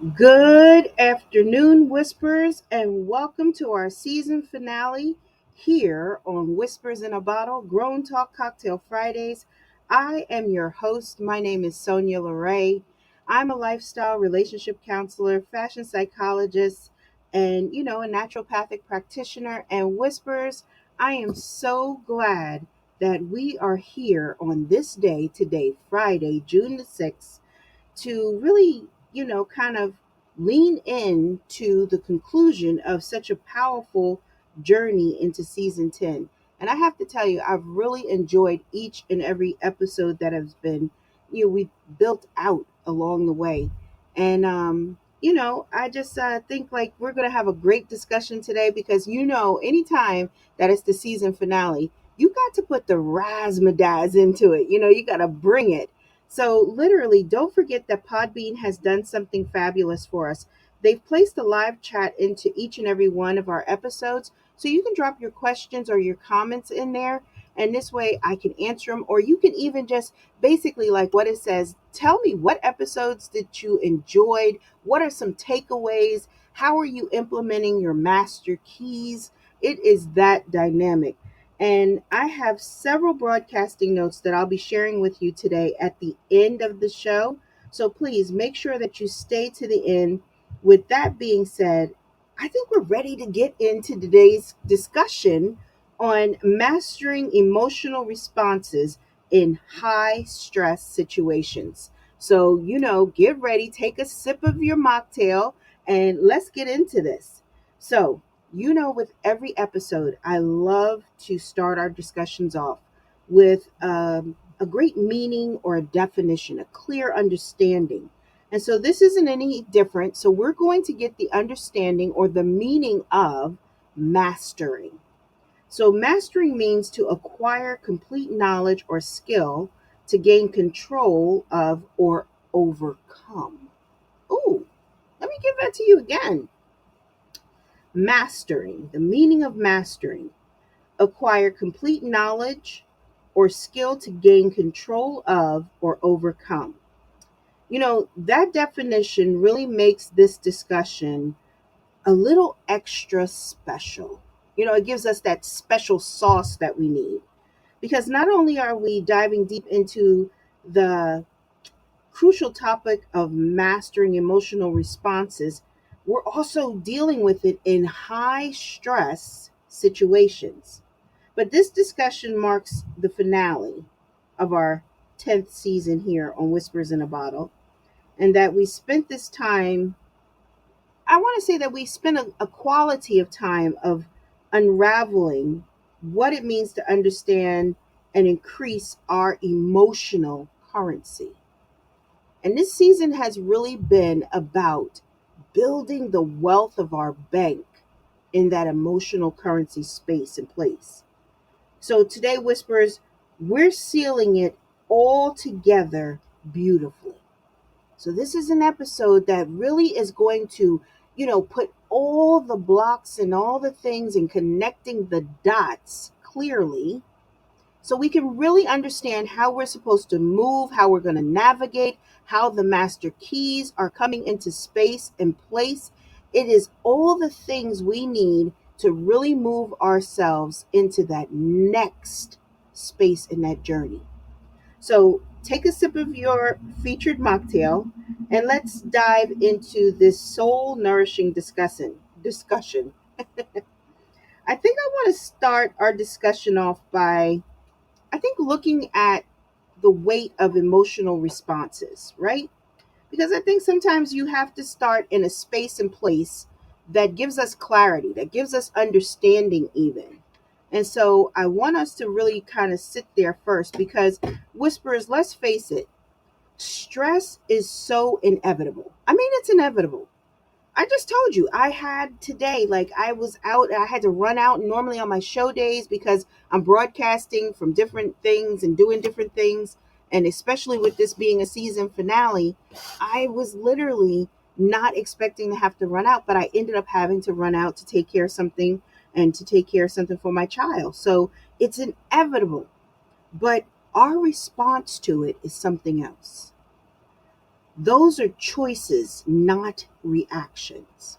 Good afternoon, Whispers, and welcome to our season finale here on Whispers in a Bottle Grown Talk Cocktail Fridays. I am your host. My name is Sonya LaRae. I'm a lifestyle relationship counselor, fashion psychologist, and a naturopathic practitioner. And Whispers, I am so glad that we are here on this day today, Friday, June the 6th, to really, kind of lean in to the conclusion of such a powerful journey into season 10. And I have to tell you, I've really enjoyed each and every episode that has been, we built out along the way. And, I just think like we're going to have a great discussion today because, anytime that it's the season finale, you got to put the razzmatazz into it. You got to bring it. So, literally, don't forget that Podbean has done something fabulous for us. They've placed a live chat into each and every one of our episodes. So, you can drop your questions or your comments in there. And this way, I can answer them. Or you can even just basically, like what it says, tell me what episodes did you enjoyed? What are some takeaways? How are you implementing your master keys? It is that dynamic. And I have several broadcasting notes that I'll be sharing with you today at the end of the show. So please make sure that you stay to the end. With that being said, I think we're ready to get into today's discussion on mastering emotional responses in high stress situations. So, get ready, take a sip of your mocktail, and let's get into this. So, with every episode, I love to start our discussions off with a great meaning or a definition, a clear understanding. And so this isn't any different. So we're going to get the understanding or the meaning of mastering. So mastering means to acquire complete knowledge or skill to gain control of or overcome. Ooh, let me give that to you again. Mastering, the meaning of mastering: acquire complete knowledge or skill to gain control of or overcome. That definition really makes this discussion a little extra special. It gives us that special sauce that we need because not only are we diving deep into the crucial topic of mastering emotional responses, we're also dealing with it in high stress situations. But this discussion marks the finale of our 10th season here on Whispers in a Bottle, and that we spent this time, I want to say that we spent a quality of time of unraveling what it means to understand and increase our emotional currency. And this season has really been about building the wealth of our bank in that emotional currency space and place. So today, Whispers, we're sealing it all together beautifully. So this is an episode that really is going to, put all the blocks and all the things and connecting the dots clearly so we can really understand how we're supposed to move, how we're going to navigate, how the master keys are coming into space and place. It is all the things we need to really move ourselves into that next space in that journey. So take a sip of your featured mocktail and let's dive into this soul nourishing discussion. I think I want to start our discussion off by I think looking at the weight of emotional responses, right? Because I think sometimes you have to start in a space and place that gives us clarity, that gives us understanding, even. And so I want us to really kind of sit there first because, Whispers, let's face it, stress is so inevitable. I mean, it's inevitable. I just told you I had today, like I was out, I had to run out normally on my show days because I'm broadcasting from different things and doing different things. And especially with this being a season finale, I was literally not expecting to have to run out, but I ended up having to run out to take care of something and to take care of something for my child. So it's inevitable, but our response to it is something else. Those are choices, not reactions.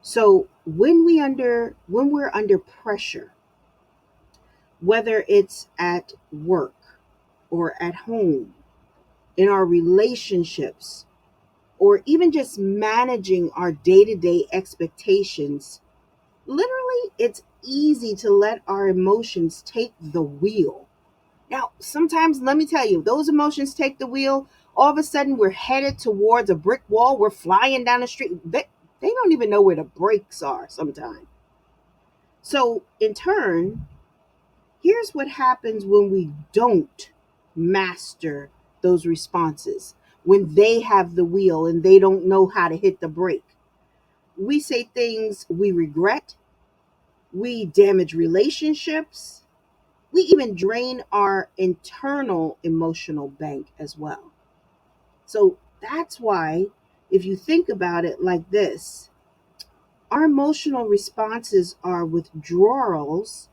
So when we're under pressure, whether it's at work or at home, in our relationships, or even just managing our day-to-day expectations, literally it's easy to let our emotions take the wheel. Now, sometimes, let me tell you, those emotions take the wheel. All of a sudden, we're headed towards a brick wall. We're flying down the street. They don't even know where the brakes are sometimes. So, in turn, here's what happens when we don't master those responses, when they have the wheel and they don't know how to hit the brake. We say things we regret, we damage relationships, we even drain our internal emotional bank as well. So that's why, if you think about it like this, our emotional responses are withdrawals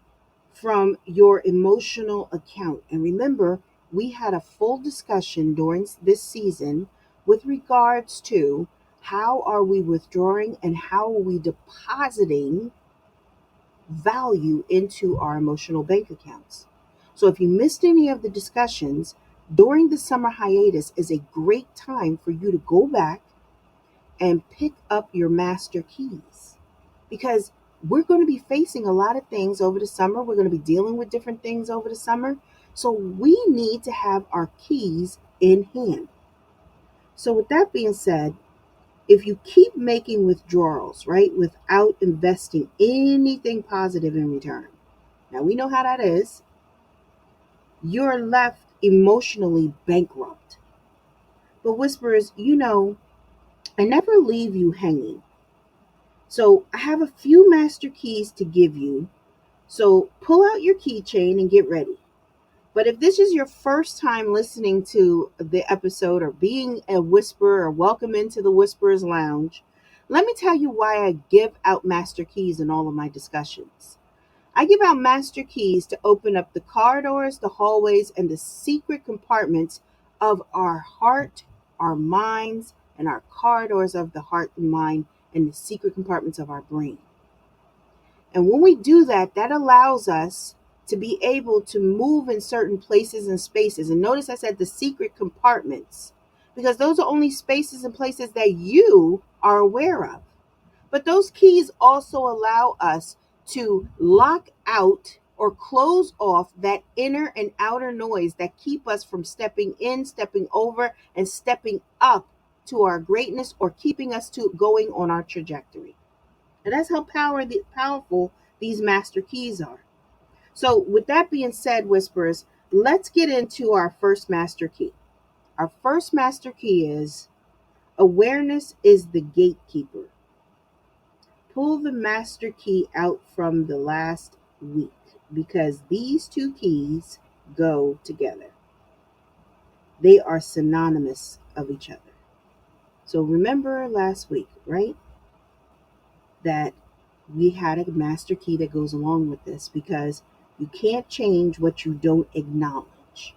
from your emotional account. And remember, we had a full discussion during this season with regards to how are we withdrawing and how are we depositing value into our emotional bank accounts. So if you missed any of the discussions during the summer hiatus is a great time for you to go back and pick up your master keys, because we're going to be facing a lot of things over the summer. We're going to be dealing with different things over the summer. So we need to have our keys in hand. So with that being said, if you keep making withdrawals, right, without investing anything positive in return, now we know how that is, you're left emotionally bankrupt. But Whisperers, I never leave you hanging. So I have a few master keys to give you. So pull out your keychain and get ready. But if this is your first time listening to the episode or being a whisperer or welcome into the Whisperers Lounge, let me tell you why I give out master keys in all of my discussions. I give out master keys to open up the corridors, the hallways, and the secret compartments of our heart, our minds, and our corridors of the heart and mind, and the secret compartments of our brain. And when we do that, that allows us to be able to move in certain places and spaces. And notice I said the secret compartments, because those are only spaces and places that you are aware of. But those keys also allow us to lock out or close off that inner and outer noise that keep us from stepping in, stepping over, and stepping up to our greatness, or keeping us to going on our trajectory. And that's how powerful these master keys are. So, with that being said, Whisperers, let's get into our first master key. Our first master key is awareness is the gatekeeper. Pull the master key out from the last week, because these two keys go together. They are synonymous of each other. So, remember last week, right? That we had a master key that goes along with this, because you can't change what you don't acknowledge.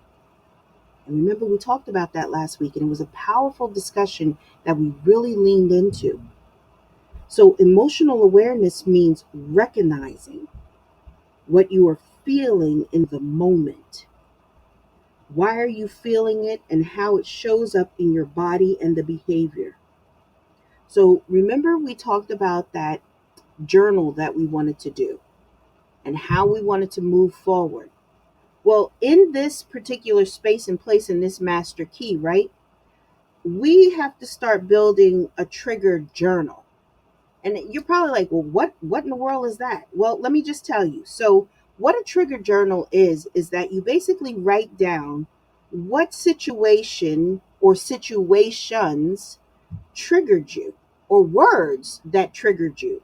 And remember, we talked about that last week, and it was a powerful discussion that we really leaned into. So, emotional awareness means recognizing what you are feeling in the moment. Why are you feeling it, and how it shows up in your body and the behavior. So, remember, we talked about that journal that we wanted to do and how we wanted to move forward. Well, in this particular space and place in this master key, right, we have to start building a trigger journal. And you're probably like, well, what in the world is that? Well, let me just tell you. So, what a trigger journal is that you basically write down what situation or situations triggered you, or words that triggered you,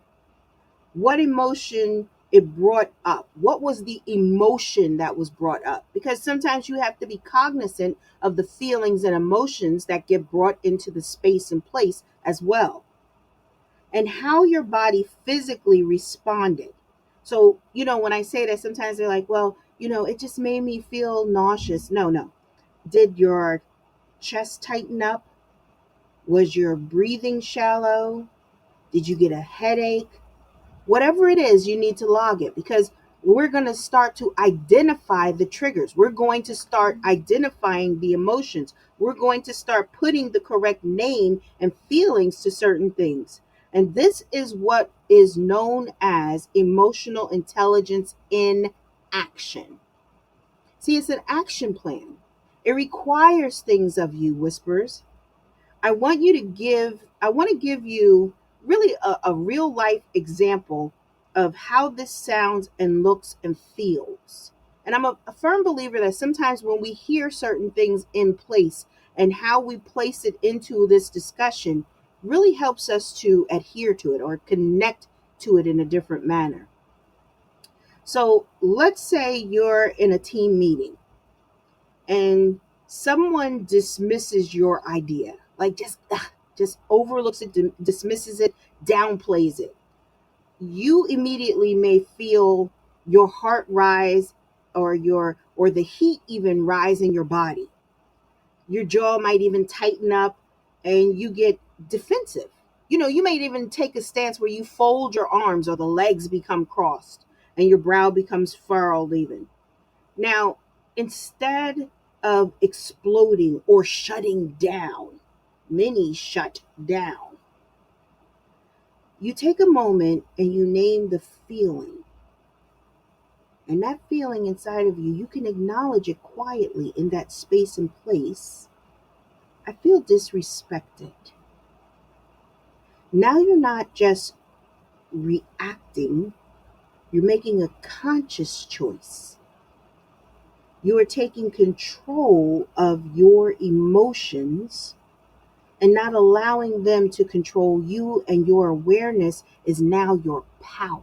what emotion it brought up. What was the emotion that was brought up? Because sometimes you have to be cognizant of the feelings and emotions that get brought into the space and place as well, and how your body physically responded. So, when I say that, sometimes they're like, well, it just made me feel nauseous. No, no. Did your chest tighten up? Was your breathing shallow? Did you get a headache? Whatever it is, you need to log it, because we're going to start to identify the triggers. We're going to start identifying the emotions. We're going to start putting the correct name and feelings to certain things. And this is what is known as emotional intelligence in action. See, it's an action plan. It requires things of you, whispers. I want to give you really a real life example of how this sounds and looks and feels. And I'm a firm believer that sometimes when we hear certain things in place and how we place it into this discussion really helps us to adhere to it or connect to it in a different manner. So let's say you're in a team meeting and someone dismisses your idea, like just overlooks it, dismisses it, downplays it. You immediately may feel your heart rise, or the heat even rise in your body. Your jaw might even tighten up and you get defensive. You might even take a stance where you fold your arms or the legs become crossed and your brow becomes furrowed even. Now, instead of exploding or shutting down, many shut down, you take a moment and you name the feeling. And that feeling inside of you, you can acknowledge it quietly in that space and place. I feel disrespected. Now you're not just reacting, you're making a conscious choice. You are taking control of your emotions and not allowing them to control you, and your awareness is now your power.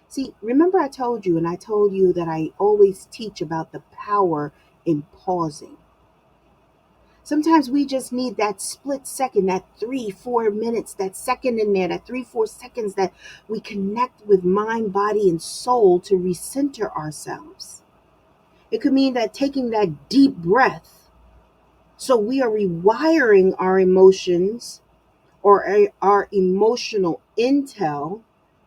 See, remember I told you that I always teach about the power in pausing. Sometimes we just need that split second, that 3, 4 minutes, that second in there, that 3, 4 seconds that we connect with mind, body, and soul to recenter ourselves. It could mean that taking that deep breath. So we are rewiring our emotions or our emotional intel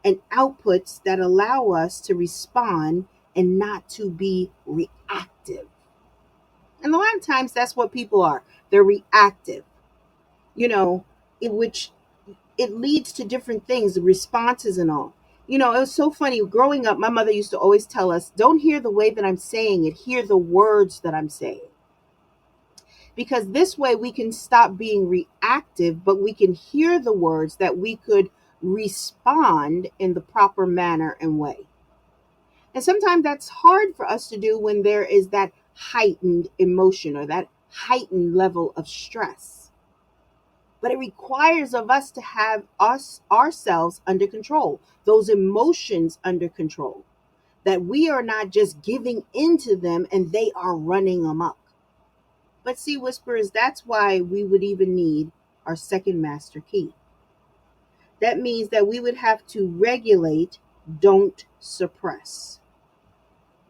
and outputs that allow us to respond and not to be reactive. And a lot of times that's what people are. They're reactive, you know, in which it leads to different things, the responses and all. It was so funny. Growing up, my mother used to always tell us, don't hear the way that I'm saying it, hear the words that I'm saying. Because this way we can stop being reactive, but we can hear the words that we could respond in the proper manner and way. And sometimes that's hard for us to do when there is that heightened emotion or that heightened level of stress. But it requires of us to have ourselves under control, those emotions under control, that we are not just giving into them and they are running amok. But see, whisperers, that's why we would even need our second master key. That means that we would have to regulate, don't suppress.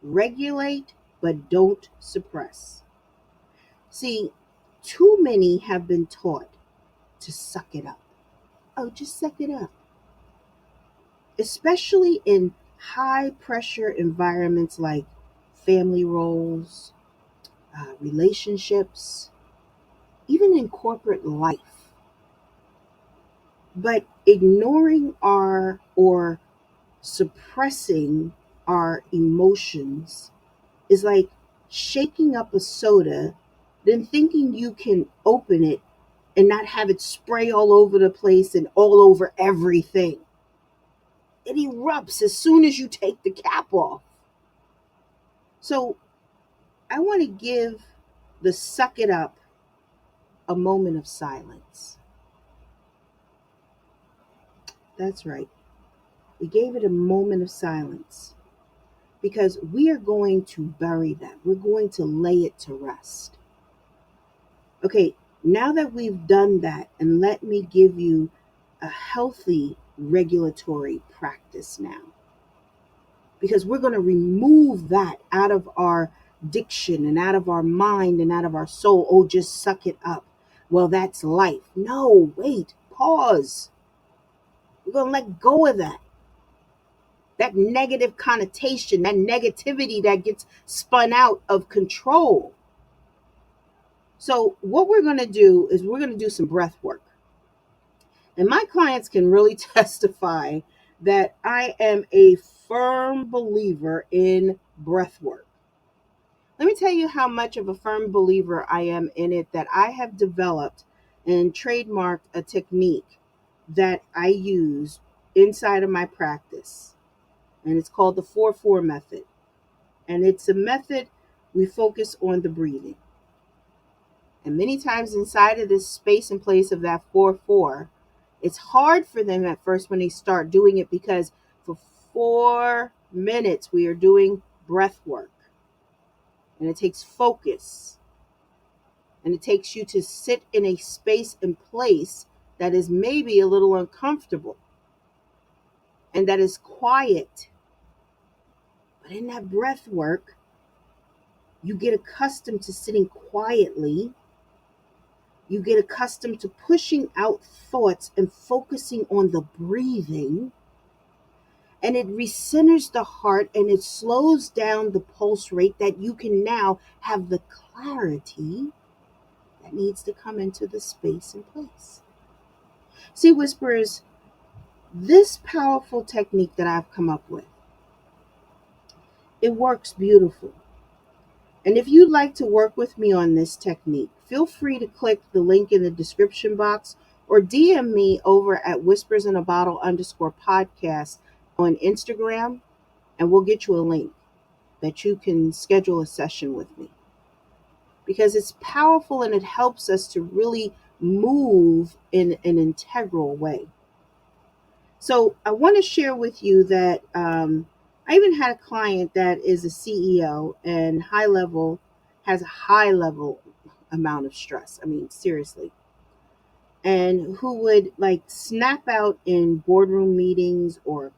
Regulate, but don't suppress. See, too many have been taught to suck it up. Oh, just suck it up. Especially in high pressure environments like family roles, relationships, even in corporate life. But ignoring our or suppressing our emotions is like shaking up a soda, then thinking you can open it and not have it spray all over the place and all over everything. It erupts as soon as you take the cap off. So I want to give the suck it up a moment of silence. That's right. We gave it a moment of silence because we are going to bury that. We're going to lay it to rest. Okay, now that we've done that, and let me give you a healthy regulatory practice now. Because we're going to remove that out of our diction and out of our mind and out of our soul. Oh, just suck it up. well, that's life. No, wait, pause. We're going to let go of that. That negative connotation, that negativity that gets spun out of control. So, what we're going to do is we're going to do some breath work. And my clients can really testify that I am a firm believer in breath work. Let me tell you how much of a firm believer I am in it, that I have developed and trademarked a technique that I use inside of my practice. And it's called the 4-4 method. And it's a method we focus on the breathing. And many times inside of this space and place of that 4-4, it's hard for them at first when they start doing it, because for 4 minutes we are doing breath work. And it takes focus. And it takes you to sit in a space and place that is maybe a little uncomfortable and that is quiet. But in that breath work, you get accustomed to sitting quietly. You get accustomed to pushing out thoughts and focusing on the breathing. And it recenters the heart and it slows down the pulse rate, that you can now have the clarity that needs to come into the space and place. See, whisperers, this powerful technique that I've come up with, it works beautiful. And if you'd like to work with me on this technique, feel free to click the link in the description box or DM me over at whispersinabottle_podcast on Instagram, and we'll get you a link that you can schedule a session with me. Because it's powerful and it helps us to really move in an integral way. So I want to share with you that I even had a client that is a CEO and has a high level amount of stress. I mean, seriously. And who would like snap out in boardroom meetings or,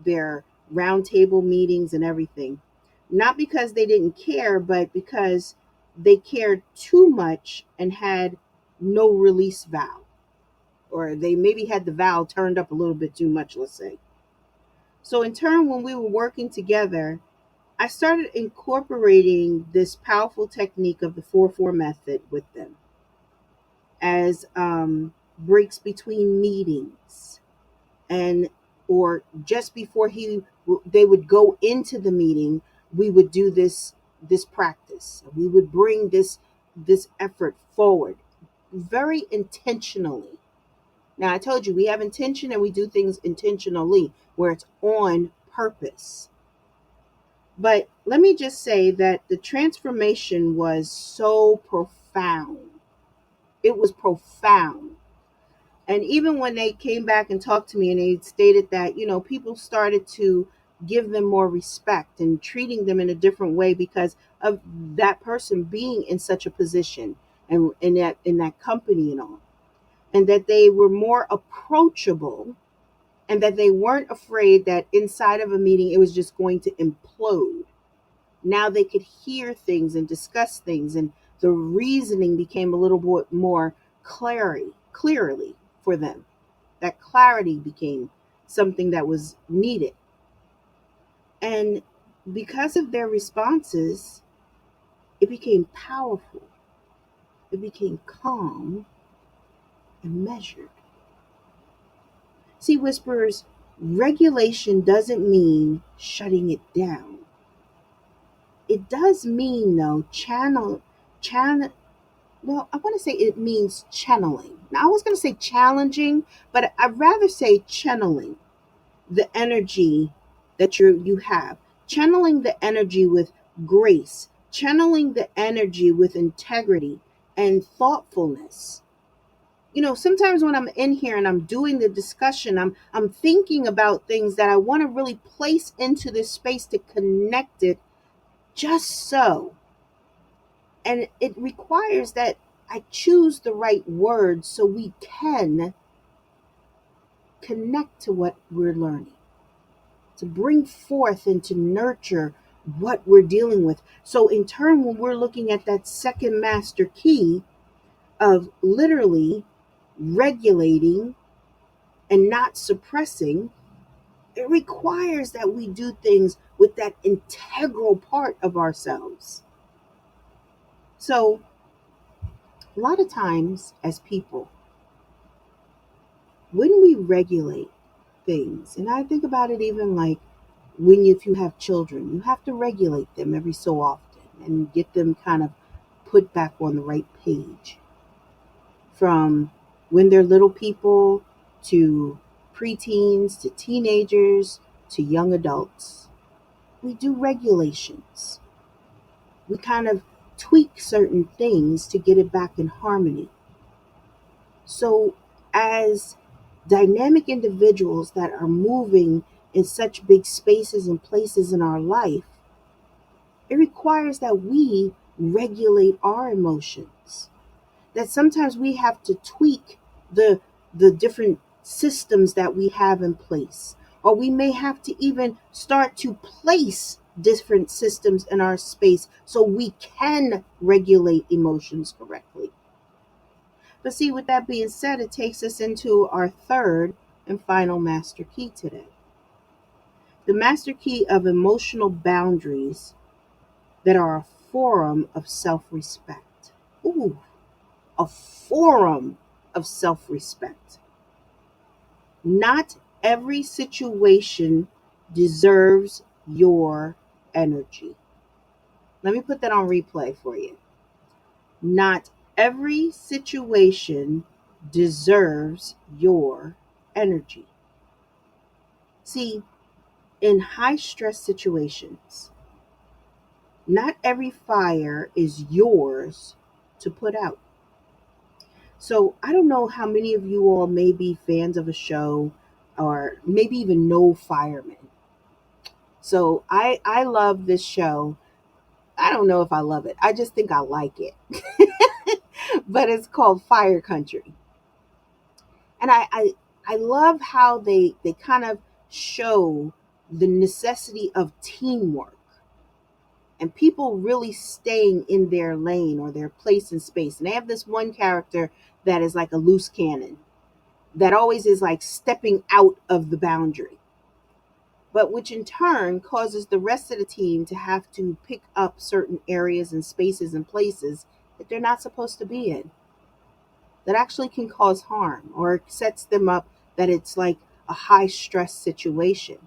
their roundtable meetings and everything. Not because they didn't care, but because they cared too much and had no release valve. Or they maybe had the valve turned up a little bit too much, let's say. So in turn, when we were working together, I started incorporating this powerful technique of the 4-4 method with them as breaks between meetings, and or just before they would go into the meeting, we would do this practice. We would bring this effort forward very intentionally. Now, I told you we have intention and we do things intentionally, where it's on purpose. But let me just say that the transformation was so profound. It was profound. And even when they came back and talked to me and they stated that, people started to give them more respect and treating them in a different way because of that person being in such a position and in that company and all. And that they were more approachable, and that they weren't afraid that inside of a meeting it was just going to implode. Now they could hear things and discuss things, and the reasoning became a little bit more clearly for them. That clarity became something that was needed. And because of their responses, it became powerful. It became calm and measured. See, whisperers, regulation doesn't mean shutting it down. It does mean, though, well, I want to say it means channeling. Now, I was going to say challenging, but I'd rather say channeling the energy that you have. Channeling the energy with grace. Channeling the energy with integrity and thoughtfulness. Sometimes when I'm in here and I'm doing the discussion, I'm thinking about things that I want to really place into this space to connect it just so. And it requires that I choose the right words so we can connect to what we're learning, to bring forth and to nurture what we're dealing with. So in turn, when we're looking at that second master key of literally regulating and not suppressing, it requires that we do things with that integral part of ourselves. So, a lot of times as people, when we regulate things, and I think about it even like if you have children, you have to regulate them every so often and get them kind of put back on the right page. From when they're little people to preteens to teenagers to young adults, we do regulations. We kind of tweak certain things to get it back in harmony. So, as dynamic individuals that are moving in such big spaces and places in our life, it requires that we regulate our emotions. That sometimes we have to tweak the different systems that we have in place. Or we may have to even start to place different systems in our space so we can regulate emotions correctly. But see, with that being said, it takes us into our third and final master key today. The master key of emotional boundaries that are a forum of self respect. Ooh, a forum of self respect. Not every situation deserves your energy. Let me put that on replay for you. Not every situation deserves your energy. See, in high stress situations, not every fire is yours to put out. So I don't know how many of you all may be fans of a show or maybe even know firemen. So I love this show. I don't know if I love it. I just think I like it. But it's called Fire Country. And I love how they kind of show the necessity of teamwork and people really staying in their lane or their place in space. And they have this one character that is like a loose cannon that always is like stepping out of the boundary, but which in turn causes the rest of the team to have to pick up certain areas and spaces and places that they're not supposed to be in, that actually can cause harm or sets them up that it's like a high stress situation.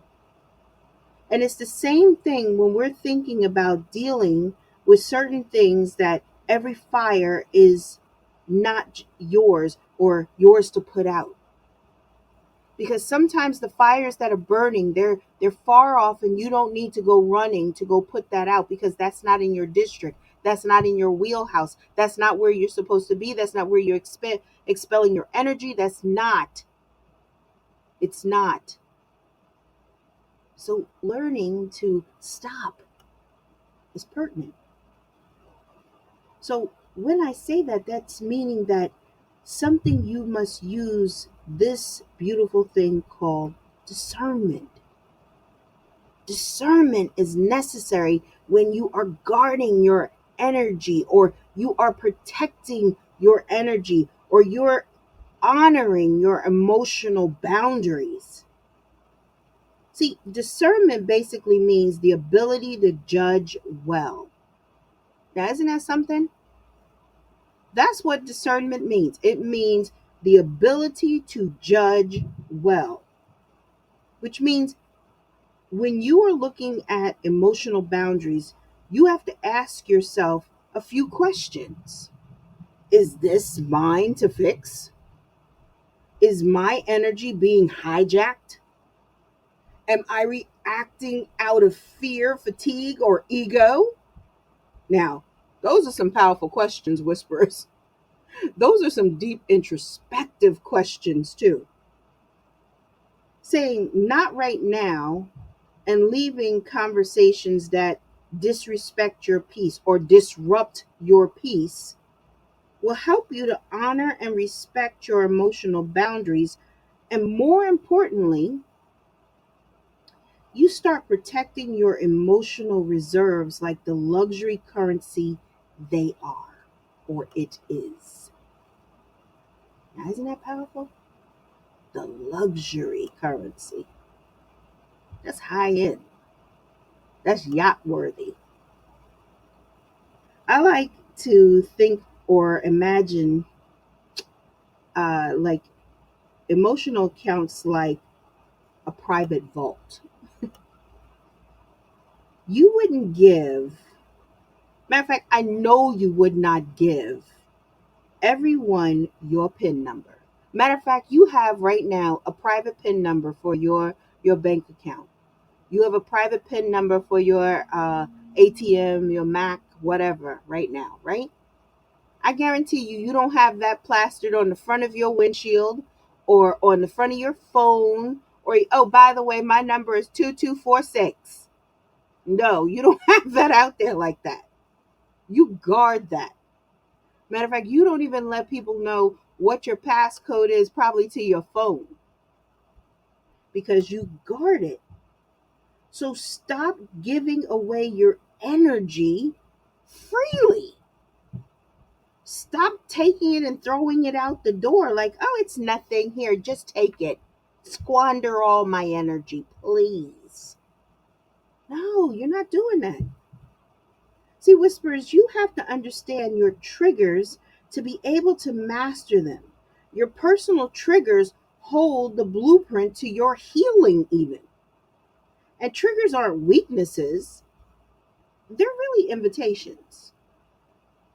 And it's the same thing when we're thinking about dealing with certain things that every fire is not yours or yours to put out. Because sometimes the fires that are burning, they're far off and you don't need to go running to go put that out because that's not in your district. That's not in your wheelhouse. That's not where you're supposed to be. That's not where you're expelling your energy. That's not. It's not. So learning to stop is pertinent. So when I say that, that's meaning that something you must use this beautiful thing called discernment. Discernment is necessary when you are guarding your energy or you are protecting your energy or you're honoring your emotional boundaries. See, discernment basically means the ability to judge well. Now, isn't that something? That's what discernment means. It means the ability to judge well, which means when you are looking at emotional boundaries, you have to ask yourself a few questions. Is this mine to fix? Is my energy being hijacked? Am I reacting out of fear, fatigue, or ego? Now, those are some powerful questions, whisperers. Those are some deep introspective questions, too. Saying not right now and leaving conversations that disrespect your peace or disrupt your peace will help you to honor and respect your emotional boundaries. And more importantly, you start protecting your emotional reserves like the luxury currency they are or it is. Now, isn't that powerful? The luxury currency. That's high end. That's yacht worthy. I like to think or imagine like emotional accounts like a private vault. You wouldn't give, matter of fact, I know you would not give everyone your PIN number. Matter of fact, you have right now a private PIN number for your bank account. You have a private PIN number for your ATM, your Mac, whatever, right now, right? I guarantee you, you don't have that plastered on the front of your windshield or on the front of your phone. Or, oh, by the way, my number is 2246. No, you don't have that out there like that. You guard that. Matter of fact, you don't even let people know what your passcode is, probably to your phone, because you guard it. So stop giving away your energy freely. Stop taking it and throwing it out the door like, oh, it's nothing. Here, just take it. Squander all my energy, please. No, you're not doing that. See, Whisperers, you have to understand your triggers to be able to master them. Your personal triggers hold the blueprint to your healing, even. And triggers aren't weaknesses, they're really invitations.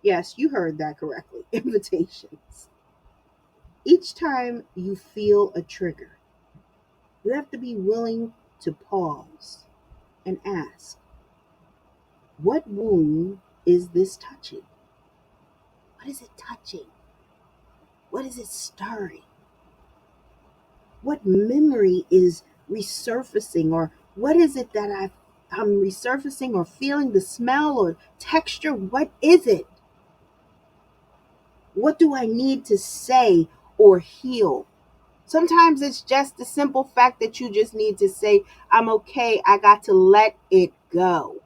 Yes, you heard that correctly. Invitations. Each time you feel a trigger, you have to be willing to pause and ask, what wound is this touching? What is it touching? What is it stirring? What memory is resurfacing? Or what is it that I'm resurfacing or feeling the smell or texture? What is it? What do I need to say or heal? Sometimes it's just the simple fact that you just need to say, I'm okay. I got to let it go.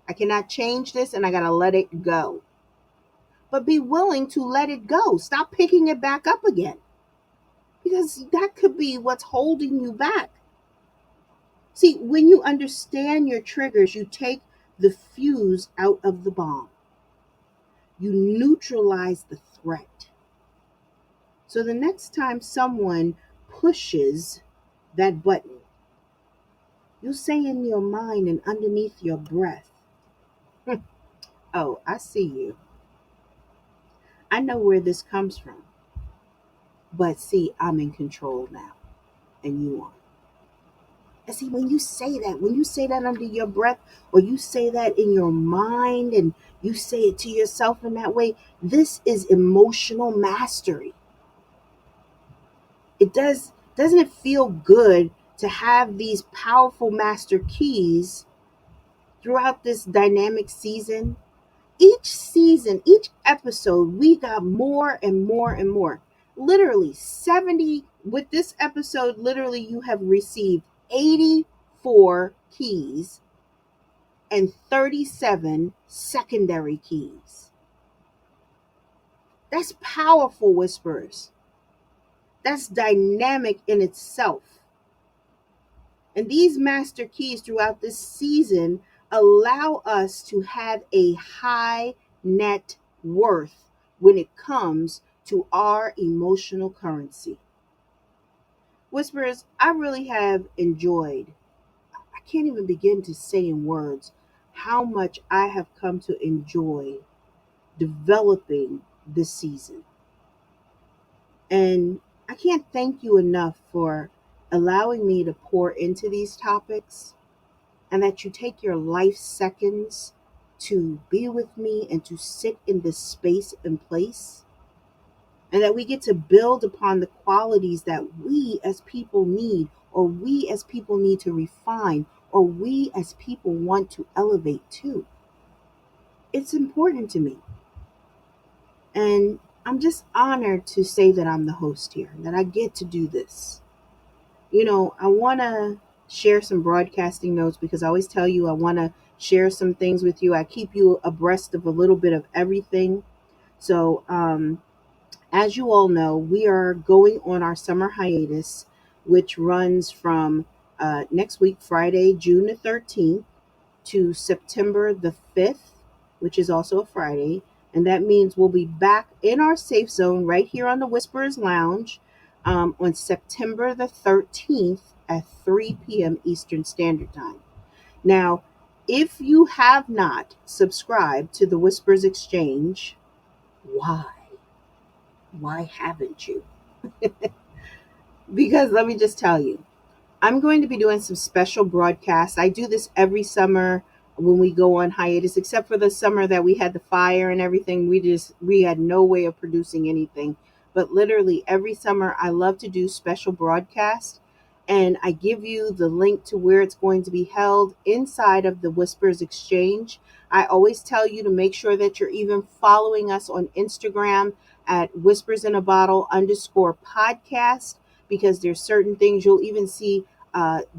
I cannot change this and I got to let it go. But be willing to let it go. Stop picking it back up again, because that could be what's holding you back. See, when you understand your triggers, you take the fuse out of the bomb. You neutralize the threat. So the next time someone pushes that button, you say in your mind and underneath your breath, oh, I see you. I know where this comes from. But see, I'm in control now, and you aren't. And see, when you say that under your breath, or you say that in your mind, and you say it to yourself in that way, this is emotional mastery. Doesn't it feel good to have these powerful master keys throughout this dynamic season? Each season, each episode, we got more and more and more. Literally 70, with this episode, literally you have received 84 keys and 37 secondary keys. That's powerful, Whisperers. That's dynamic in itself. And these master keys throughout this season allow us to have a high net worth when it comes to our emotional currency. Whisperers, I really have enjoyed, I can't even begin to say in words how much I have come to enjoy developing this season. And I can't thank you enough for allowing me to pour into these topics, and that you take your life seconds to be with me and to sit in this space and place, and that we get to build upon the qualities that we as people need, or we as people need to refine, or we as people want to elevate to. It's important to me. And I'm just honored to say that I'm the host here, that I get to do this. I want to share some broadcasting notes, because I always tell you I want to share some things with you. I keep you abreast of a little bit of everything. So As you all know, we are going on our summer hiatus, which runs from next week, Friday, June the 13th, to September the 5th, which is also a Friday. And that means we'll be back in our safe zone right here on the Whisperers Lounge on September the 13th at 3 p.m. Eastern Standard Time. Now, if you have not subscribed to the Whispers Exchange, why? Why haven't you? Because let me just tell you, I'm going to be doing some special broadcasts. I do this every summer when we go on hiatus, except for the summer that we had the fire and everything. We had no way of producing anything. But literally every summer I love to do special broadcasts, and I give you the link to where it's going to be held inside of the Whispers Exchange. I always tell you to make sure that you're even following us on Instagram at whispers in a bottle underscore podcast, because there's certain things you'll even see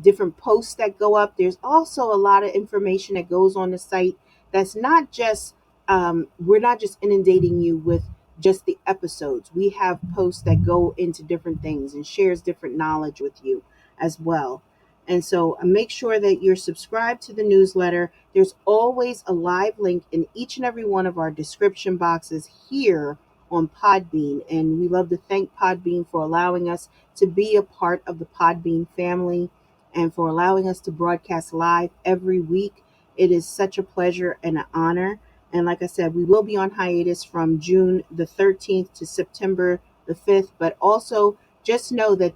different posts that go up. There's also a lot of information that goes on the site that's not just, we're not just inundating you with just the episodes. We have posts that go into different things and shares different knowledge with you as well. And so make sure that you're subscribed to the newsletter. There's always a live link in each and every one of our description boxes here on Podbean. And we love to thank Podbean for allowing us to be a part of the Podbean family and for allowing us to broadcast live every week. It is such a pleasure and an honor. And like I said, we will be on hiatus from June the 13th to September the 5th. But also just know that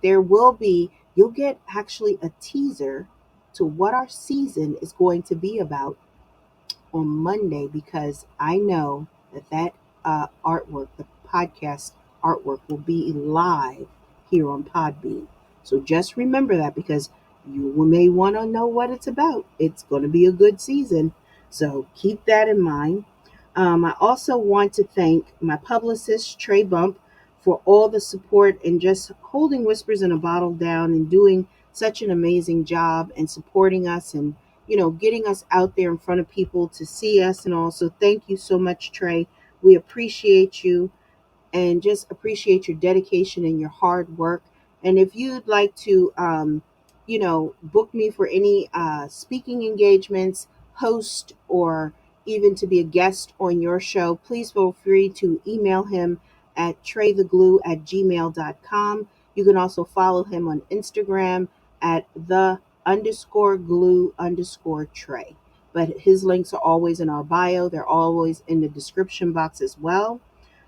you'll get actually a teaser to what our season is going to be about on Monday, because I know that artwork, the podcast artwork, will be live here on Podbean. So just remember that, because you may want to know what it's about. It's going to be a good season. So keep that in mind. I also want to thank my publicist, Trey for all the support and just holding Whispers in a Bottle down and doing such an amazing job and supporting us and getting us out there in front of people to see us. And also, thank you so much, Trey. We appreciate you and just appreciate your dedication and your hard work. And if you'd like to, book me for any speaking engagements, host, or even to be a guest on your show, please feel free to email him at treytheglue@gmail.com. You can also follow him on Instagram at the underscore glue underscore Trey. But his links are always in our bio. They're always in the description box as well.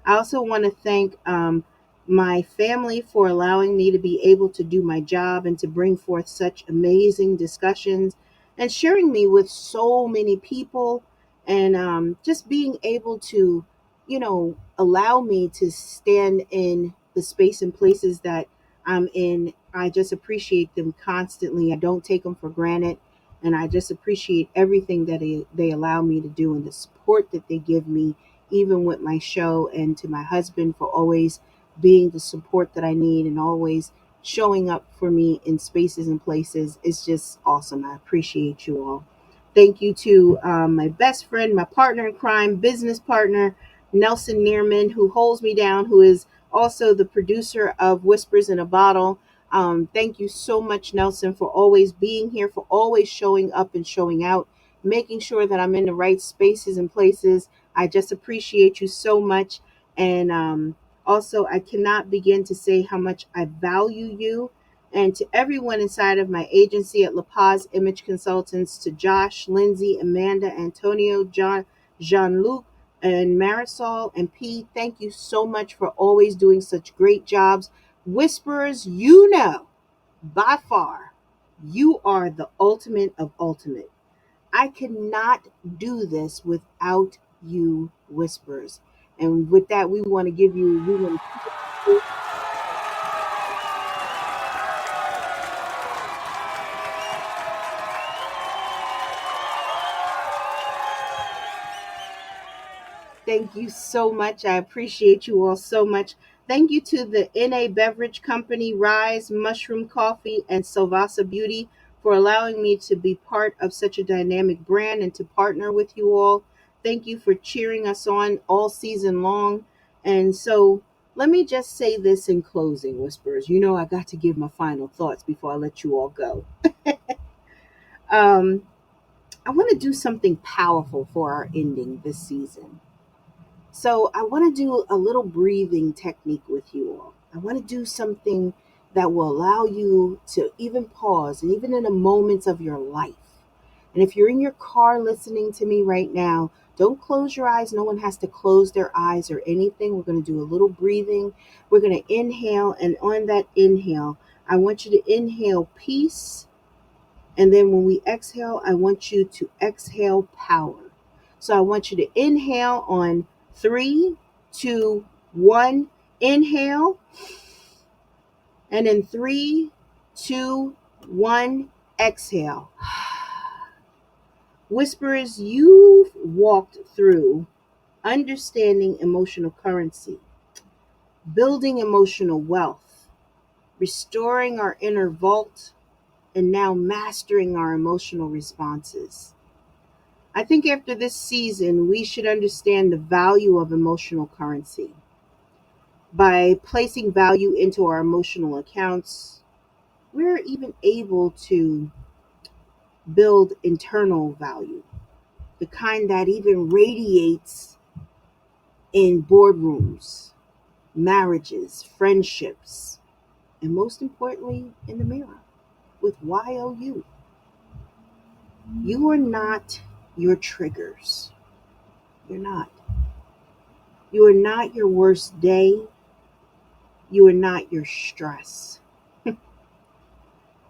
I also want to thank my family for allowing me to be able to do my job and to bring forth such amazing discussions and sharing me with so many people, and just being able to, allow me to stand in the space and places that I'm in. I just appreciate them constantly. I don't take them for granted. And I just appreciate everything that they allow me to do and the support that they give me, even with my show, and to my husband for always being the support that I need and always showing up for me in spaces and places. It's just awesome. I appreciate you all. Thank you to my best friend, my partner in crime, business partner, Nelson Neerman, who holds me down, who is also the producer of Whispers in a Bottle. Thank you so much, Nelson, for always being here, for always showing up and showing out, making sure that I'm in the right spaces and places. I just appreciate you so much. And also, I cannot begin to say how much I value you. And to everyone inside of my agency at La Paz Image Consultants, to Josh, Lindsay, Amanda, Antonio, John, Jean-Luc, and Marisol, and P, thank you so much for always doing such great jobs. Whisperers, by far, you are the ultimate of ultimate. I cannot do this without you, Whispers. And with that, we want to thank you so much. I appreciate you all so much. Thank you to the NA Beverage Company, Rise, Mushroom Coffee, and Silvassa Beauty for allowing me to be part of such a dynamic brand and to partner with you all. Thank you for cheering us on all season long. And so Let me just say this in closing, Whisperers. You know, I got to give my final thoughts before I let you all go. Um, I want to do something powerful for our ending this season. So I want to do a little breathing technique with you all. I want to do something that will allow you to even pause, and even in the moments of your life. And if you're in your car listening to me right now, don't close your eyes. No one has to close their eyes or anything. We're going to do a little breathing. We're going to inhale, and on that inhale, I want you to inhale peace. And then when we exhale, I want you to exhale power. So I want you to inhale on three, two, one. Inhale. And in three, two, one, exhale. Whisperers, you've walked through understanding emotional currency, building emotional wealth, restoring our inner vault, and now mastering our emotional responses. I think after this season, we should understand the value of emotional currency. By placing value into our emotional accounts, we're even able to build internal value, the kind that even radiates in boardrooms, marriages, friendships, and most importantly, in the mirror with YOU. You are not your triggers. You're not. You are not your worst day. You are not your stress.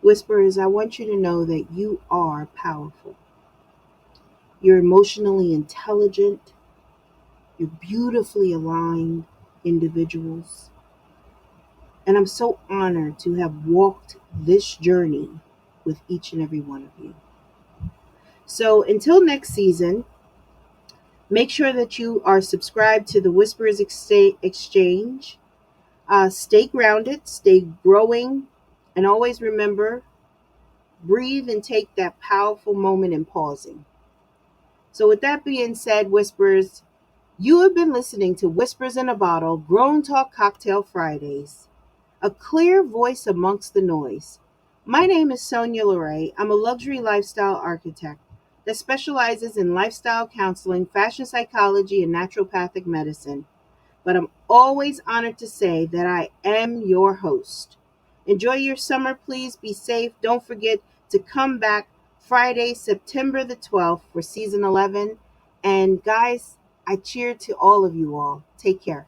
Whisperers, I want you to know that you are powerful. You're emotionally intelligent. You're beautifully aligned individuals. And I'm so honored to have walked this journey with each and every one of you. So until next season, make sure that you are subscribed to the Whisperers Exchange. Stay grounded, stay growing, and always remember, breathe and take that powerful moment in pausing. So with that being said, Whisperers, you have been listening to Whispers in a Bottle, Grown Talk Cocktail Fridays, a clear voice amongst the noise. My name is Sonya LaRae. I'm a luxury lifestyle architect that specializes in lifestyle counseling, fashion psychology, and naturopathic medicine. But I'm always honored to say that I am your host. Enjoy your summer, please. Be safe. Don't forget to come back Friday, September the 12th for season 11. And guys, I cheer to all of you all. Take care.